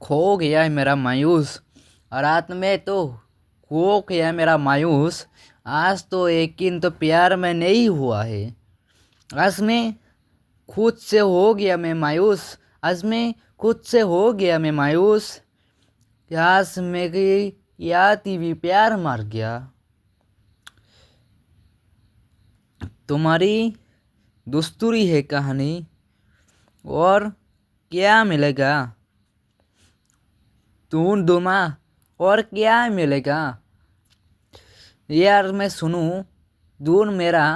खो गया है मेरा मायूस। और रात में तो खो गया है मेरा मायूस। आज तो यकीन तो प्यार में नहीं हुआ है। आज मैं खुद से हो गया मैं मायूस। आज मैं खुद से हो गया मैं मायूस। आज मेरी याद ही भी प्यार मर गया। तुम्हारी दुस्तूरी है कहानी। और क्या मिलेगा तून दुमा। और क्या मिलेगा यार मैं सुनूं दून मेरा।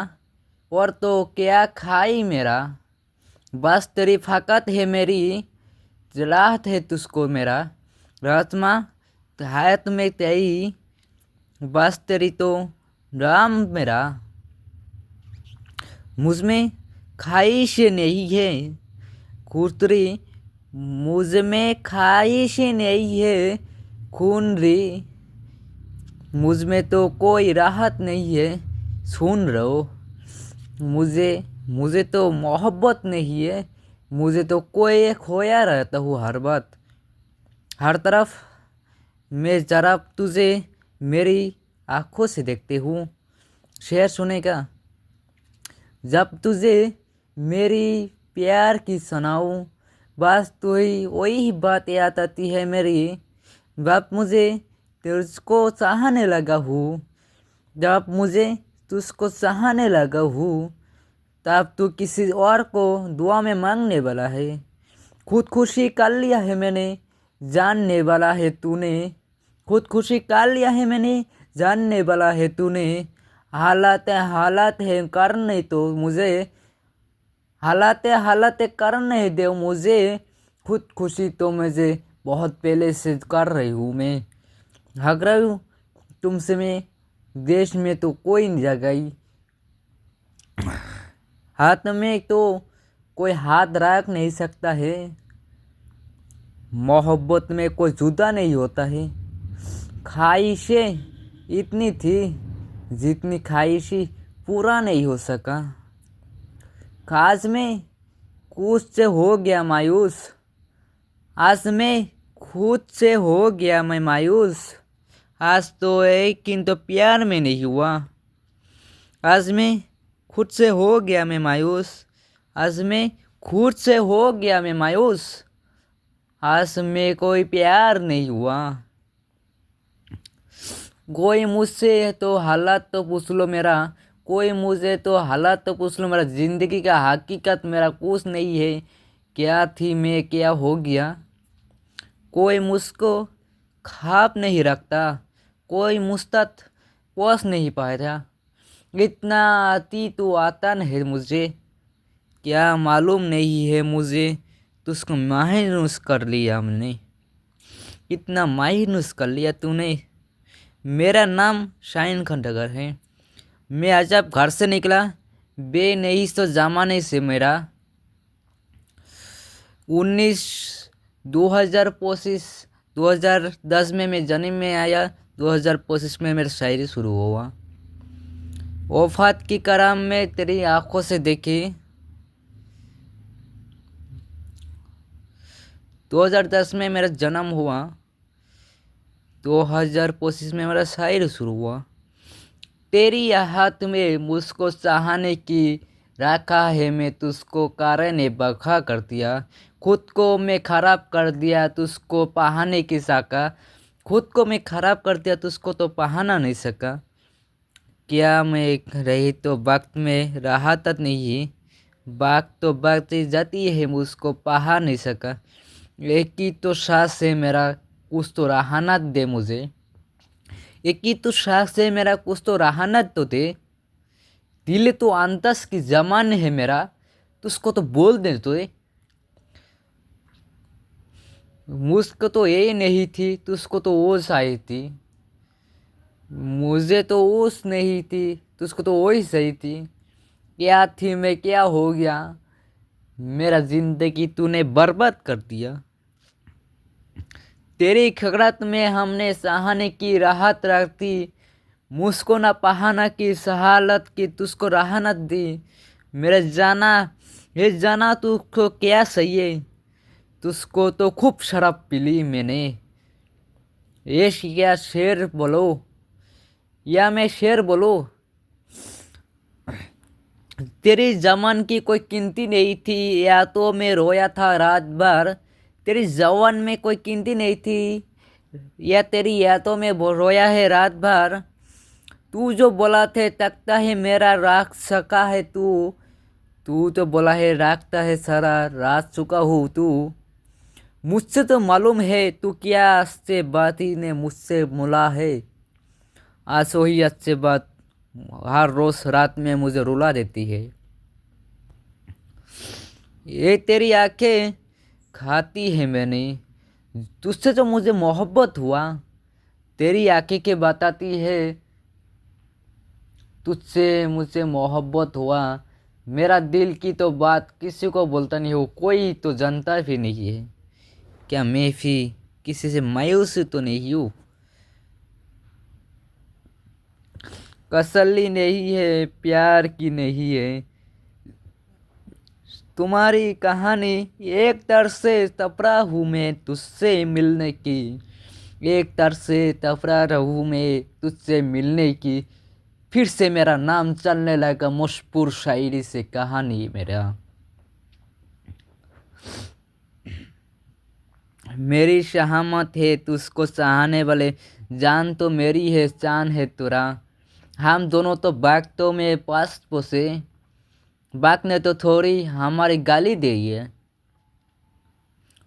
और तो क्या खाई मेरा। बस तेरी फाकत है मेरी। जलाहत है तुझको मेरा। रातमा हायत में तेरी। बस तेरी तो राम मेरा। मुझ में ख्वाहिश नहीं है खुरतरी। मुझ में ख्वाहिश नहीं है खून री। मुझ में तो कोई राहत नहीं है सुन रहो। मुझे मुझे तो मोहब्बत नहीं है। मुझे तो कोई खोया रहता हूँ हर बात हर तरफ। मैं जरा तुझे मेरी आंखों से देखती हूँ। शेर सुनेगा जब तुझे मेरी प्यार की सुनाऊँ। बस तू ही वही बात याद आती है मेरी। जब मुझे तुझको चाहने लगा हूँ। जब मुझे तुझको चाहने लगा हूँ तब तू किसी और को दुआ में मांगने वाला है। खुदकुशी कर लिया है मैंने जानने वाला है तूने। खुदकुशी कर लिया है मैंने जानने वाला है तूने। हालात है करने तो मुझे। हालात करने दे मुझे। खुदकुशी तो मुझे बहुत पहले से कर रही हूँ मैं। भाग रही हूँ तुमसे मैं। देश में तो कोई नहीं जगाई। हाथ में तो कोई हाथ रख नहीं सकता है। मोहब्बत में कोई जुदा नहीं होता है। ख्वाहिशें इतनी थी जितनी ख्वाहिशी पूरा नहीं हो सका। आज में कुछ से हो गया मायूस। आज में खुद से हो गया मैं मायूस। आज तो एक तो प्यार में नहीं हुआ। आज मैं खुद से हो गया मैं मायूस। आज मैं खुद से हो गया मैं मायूस। आज में कोई प्यार नहीं हुआ। कोई मुझसे तो हालात तो पूछ लो मेरा। कोई मुझे तो हालात तो पूछ लो मेरा। ज़िंदगी का हकीकत मेरा कुछ नहीं है। क्या थी मैं क्या हो गया। कोई मुझको खाप नहीं रखता। कोई मुझ तक पहुँच नहीं पाया। इतना आती तो आता नहीं मुझे। क्या मालूम नहीं है मुझे। तुझको मायूस कर लिया हमने। इतना मायूस कर लिया तूने। मेरा नाम शाइन खंडगर है। मैं आज जब घर से निकला बे नहीं तो जमाने से मेरा 2025 2010 में मैं जन्म में आया। 2025 में मेरा शायरी शुरू हुआ। वफात की कराम में तेरी आंखों से देखी। 2010 में मेरा जन्म हुआ। 2025 में मेरा शायरी शुरू हुआ। तेरी हाथ में मुझको चाहने की रखा है मैं तुझको कारण बखा कर दिया। खुद को मैं खराब कर दिया तुझको पहाने की साका। खुद को मैं खराब कर दिया तुझको तो पहाना नहीं सका। क्या मैं रही तो वक्त में राहत नहीं। वक्त तो वक्त ही जाती है मुझको पहा नहीं सका। एक ही तो सांस है मेरा कुछ तो राहत दे मुझे। एक ही तो सांस है मेरा कुछ तो राहत तो दे। दिल तो अंतस की जमान है मेरा तुझको तो बोल दे तो। मुझको तो ये नहीं थी तुझको तो ओस आई थी। मुझे तो ओस नहीं थी तुझको तो वही सही थी। क्या थी मैं क्या हो गया। मेरा जिंदगी तूने बर्बाद कर दिया। तेरी खगड़त में हमने सहाने की राहत रखती। मुझको ना पहाना की सहालत की तुझको राहत दी। मेरे जाना ये जाना तुझको क्या सही है। तुझको तो खूब शराब पी ली मैंने। ये क्या शेर बोलो या मैं शेर बोलो। तेरी जवान की कोई गिनती नहीं थी, या तो मैं रोया था रात भर। तेरी जवान में कोई गिनती नहीं थी, या तेरी यादों में रोया है रात भर। तू जो बोला थे तकता है मेरा राख सका है तू। तू तो बोला है राखता है सारा रात चुका हूँ तू। मुझसे तो मालूम है तू क्या से बात ही ने मुझसे मुला है। आंसू ही अच्छे बात हर रोज रात में मुझे रुला देती है। ये तेरी आंखें खाती है मैंने, तुझसे जो मुझे मोहब्बत हुआ। तेरी आंखें के बताती है तुझसे मुझे मोहब्बत हुआ। मेरा दिल की तो बात किसी को बोलता नहीं हूँ, कोई तो जानता भी नहीं है। क्या मैं भी किसी से मायूस तो नहीं हूँ। कसली नहीं है प्यार की नहीं है तुम्हारी कहानी। एक तरह से तपरा हूँ मैं तुझसे मिलने की। एक तरह से तपरा रहूँ मैं तुझसे मिलने की। फिर से मेरा नाम चलने लगा मशहूर शायरी से कहानी मेरा। मेरी शहामत है तुझको चाहने वाले, जान तो मेरी है चांद है तुरा। हम दोनों तो बागों में पास पोसे, बाग ने तो थोड़ी हमारी गाली दी है।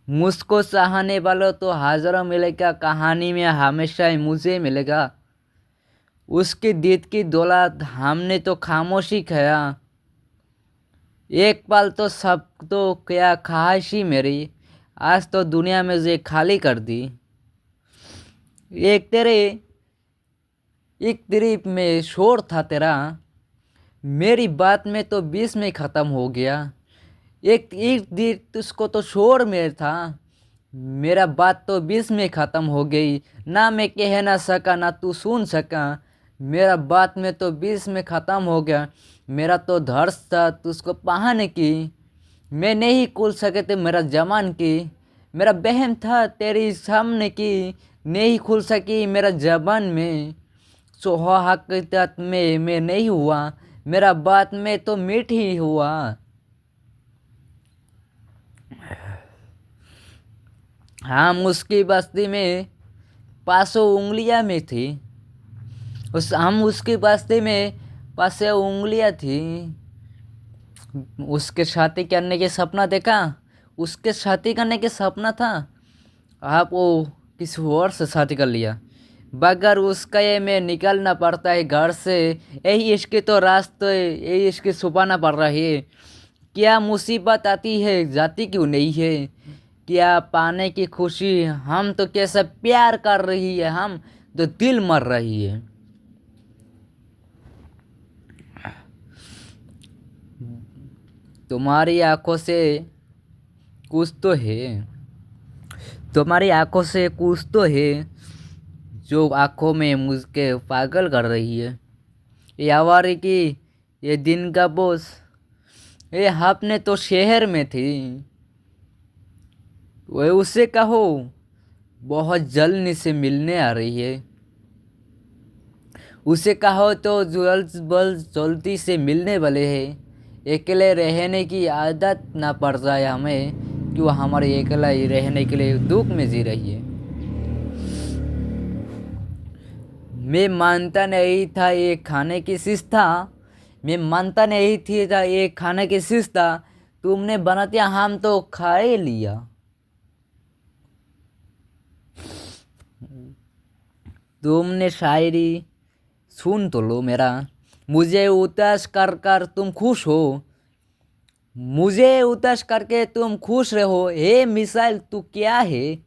मुझको चाहने वालों तो हजारों मिलेगा, कहानी में हमेशा ही मुझे मिलेगा। उसकी दीद की दौलत हमने तो खामोशी खाया। एक पल तो सब तो क्या ख्वाहिशी मेरी, आज तो दुनिया में जे खाली कर दी। एक तेरे एक तरफ में शोर था तेरा, मेरी बात में तो बीच में ख़त्म हो गया। एक एक दिन तुझको तो शोर में था, मेरा बात तो बीच में ख़त्म हो गई। ना मैं कह ना सका ना तू सुन सका, मेरा बात में तो बीच में ख़त्म हो गया। मेरा तो धर्स था तुझको पाने की, मैं नहीं खुल सके थे मेरा जमान की। मेरा बहम था तेरी सामने की, नहीं खुल सकी मेरा जबान में। सो हकीकत में मैं नहीं हुआ, मेरा बात में तो मीठ ही हुआ। हम उसकी बस्ती में पासों उंगलियां में थी, उस हम उसकी बस्ती में पासे उंगलियां थी। उसके शादी करने के सपना देखा, उसके शादी करने के सपना था। आप वो किसी और से शादी कर लिया, बगैर उसका ये में निकलना पड़ता है घर से। यही इसके तो रास्ते यही इसकी छुपाना पड़ रहा है। क्या मुसीबत आती है जाती क्यों नहीं है। क्या पाने की खुशी हम तो कैसा प्यार कर रही है, हम तो दिल मर रही है। तुम्हारी आंखों से कुछ तो है, तुम्हारी आंखों से कुछ तो है, जो आंखों में मुझके पागल कर रही है। ये आवारी की ये दिन का बोझ, ये आपने तो शहर में थी। वह उससे कहो बहुत जल्दी से मिलने आ रही है। उसे कहो तो जल्द बल जल्दी से मिलने वाले हैं। अकेले रहने की आदत ना पड़ जाए हमें, कि वो हमारे अकेला ही रहने के लिए दुख में जी रही है। मैं मानता नहीं था ये खाने की चीज था, मैं मानता नहीं थी था ये खाने की चीज था। तुमने बना दिया हम तो खा ही लिया। तुमने शायरी सुन तो लो मेरा, मुझे उदास कर कर तुम खुश हो। मुझे उदास करके तुम खुश रहो, हे मिसाइल तू क्या है।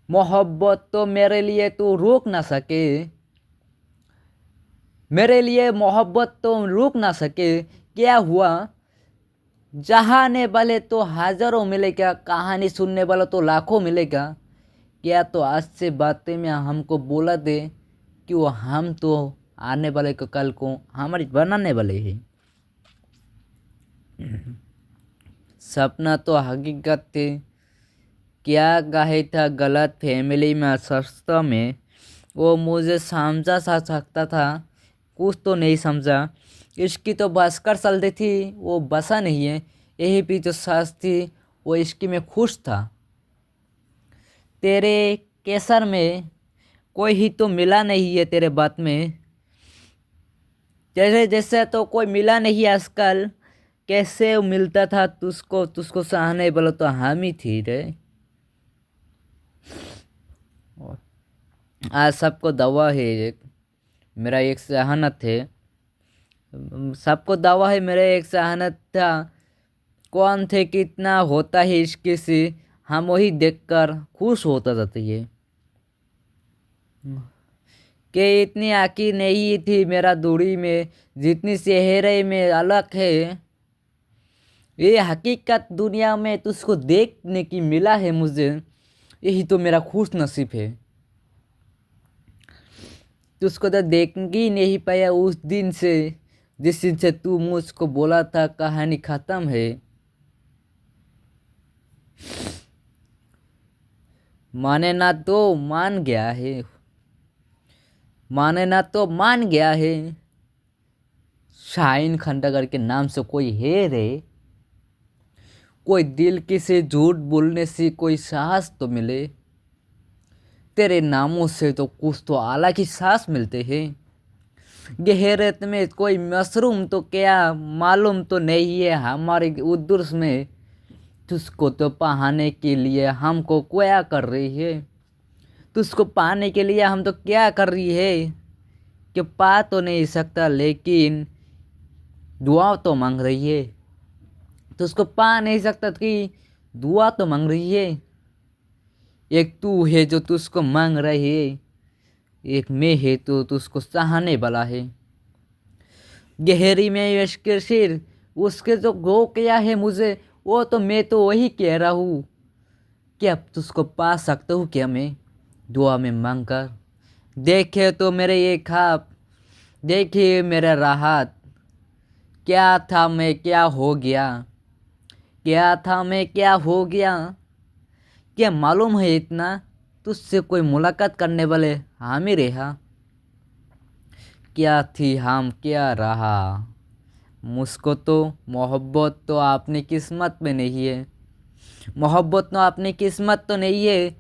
मोहब्बत तो मेरे लिए तू रोक ना सके, मेरे लिए मोहब्बत तो रुक ना सके। क्या हुआ चाहने वाले तो हजारों मिलेगा, कहानी सुनने वाला तो लाखों मिलेगा। क्या तो आज से बातें में हमको बोला दे कि वो हम तो आने वाले को कल को हमारी बनाने वाले हैं। सपना तो हकीकत थी। क्या कहे था गलत फैमिली में सस्ता में, वो मुझे समझा सा सकता था, कुछ तो नहीं समझा। इसकी तो बस कर चलती थी, वो बसा नहीं है। यही भी तो सास थी, वो इसकी में खुश था। तेरे केसर में कोई ही तो मिला नहीं है तेरे बात में, जैसे जैसे तो कोई मिला नहीं आजकल। कैसे वो मिलता था तुझको, तुझको सहने बोलो तो हम ही थी रे। और आज सबको दवा है एक, मेरा एक सहनत है। सबको दवा है, मेरा एक सहनत था। कौन थे कितना होता है इसके से, हम वही देखकर खुश होता जाते ये। कि इतनी आकी नहीं थी मेरा दूरी में, जितनी चेहरे में अलग है। ये हकीकत दुनिया में तुझको देखने की मिला है मुझे, यही तो मेरा खुश नसीब है। तुझको तो देख ही नहीं पाया उस दिन से, जिस दिन से तू मुझको बोला था कहानी खत्म है। माने ना तो मान गया है, माने ना तो मान गया है। शाहीन खंडागर के नाम से कोई है रे, कोई दिल के से झूठ बोलने से कोई साहस तो मिले। तेरे नामों से तो कुछ तो अलग ही सांस मिलते हैं। गहरेत में कोई मशरूम तो क्या मालूम तो नहीं है हमारे उद्देश्य में। तुझको तो पाने के लिए हमको क्या कर रही है, तुझको पाने के लिए हम तो क्या कर रही है। कि पा तो नहीं सकता लेकिन दुआ तो मांग रही है। तुझको पा नहीं सकता कि दुआ तो मांग रही है। एक तू है जो तुझको मांग रही है, एक मैं है तो तुझको चाहने वाला है। गहरी में इसके सिर, उसके जो गो क्या है मुझे, वो तो मैं तो वही कह रहा हूँ। क्या तुझको पा सकता हूँ क्या मैं दुआ में मांग कर। देखे तो मेरे ये ख्वाब, देखिए मेरा राहत। क्या था मैं क्या हो गया, क्या था मैं क्या हो गया। क्या मालूम है इतना, तुझसे कोई मुलाकात करने वाले हम ही रहा। क्या थी हम क्या रहा। मुझको तो मोहब्बत तो अपनी किस्मत में नहीं है, मोहब्बत तो अपनी किस्मत तो नहीं है।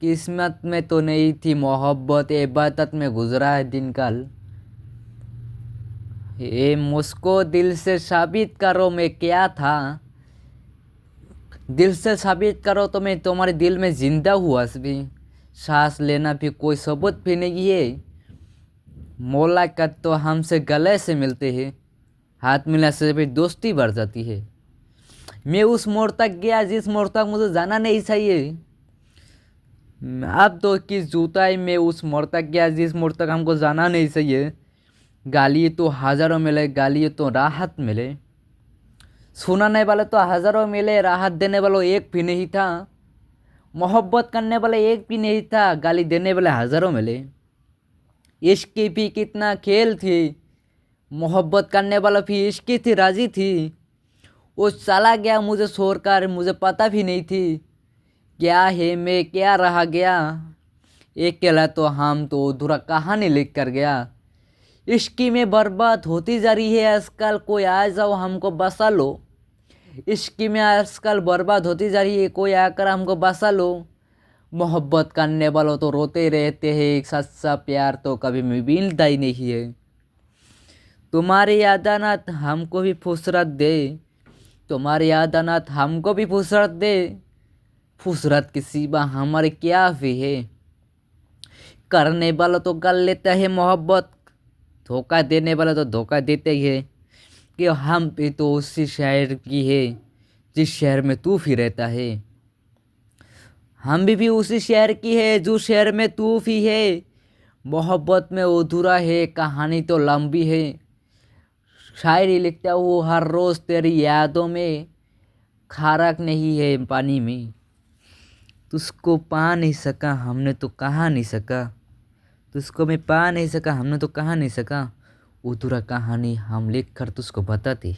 किस्मत में तो नहीं थी मोहब्बत, इबादत में गुजरा है दिन कल। ये मुझको दिल से साबित करो मैं क्या था, दिल से साबित करो तो मैं तुम्हारे दिल में जिंदा हुआ भी। सांस लेना भी कोई सबूत भी नहीं है। मुलाकात तो हमसे गले से मिलते हैं, हाथ मिलाने से भी दोस्ती बढ़ जाती है। मैं उस मोड़ तक गया जिस मोड़ तक मुझे जाना नहीं चाहिए। अब तो किस जूताई में उस मोड़ तक गया जिस मोड़ तक हमको जाना नहीं चाहिए। गाली तो हजारों मिले, गाली तो राहत मिले। सुनाने वाले तो हजारों मिले, राहत देने वालों एक भी नहीं था। मोहब्बत करने वाले एक भी नहीं था, गाली देने वाले हजारों मिले। इश्क की भी कितना खेल थी, मोहब्बत करने वाला भी इश्क की थी, राजी थी। वो चला गया मुझे छोड़कर, मुझे पता भी नहीं थी क्या है मैं क्या रहा गया। एक अकेला तो हम तो अधूरा कहानी लिख कर गया। इश्की में बर्बाद होती जा रही है आजकल, कोई आ जाओ हमको बसा लो। इश्की में आजकल बर्बाद होती जा रही है, कोई आकर हमको बसा लो। मोहब्बत करने वालों तो रोते रहते हैं, सच्चा प्यार तो कभी मिलता ही नहीं है। तुम्हारी यादानात हमको भी फुसरत दे, तुम्हारी यादानात हमको भी फुसरत दे। फुसरत की सिवा हमारे क्या भी है। करने वाला तो कर लेता है मोहब्बत, धोखा देने वाला तो धोखा देते ही है। कि हम भी तो उसी शहर की है जिस शहर में तू भी रहता है। हम भी उसी शहर की है जो शहर में तू भी है। मोहब्बत में अधूरा है, कहानी तो लंबी है। शायरी लिखता हूँ हर रोज़ तेरी यादों में, खारक नहीं है पानी में। तुझको पा नहीं सका हमने तो कहा नहीं सका, तुझको मैं पा नहीं सका हमने तो कहा नहीं सका। अधूरा कहानी हम लिख कर तुझको बताते।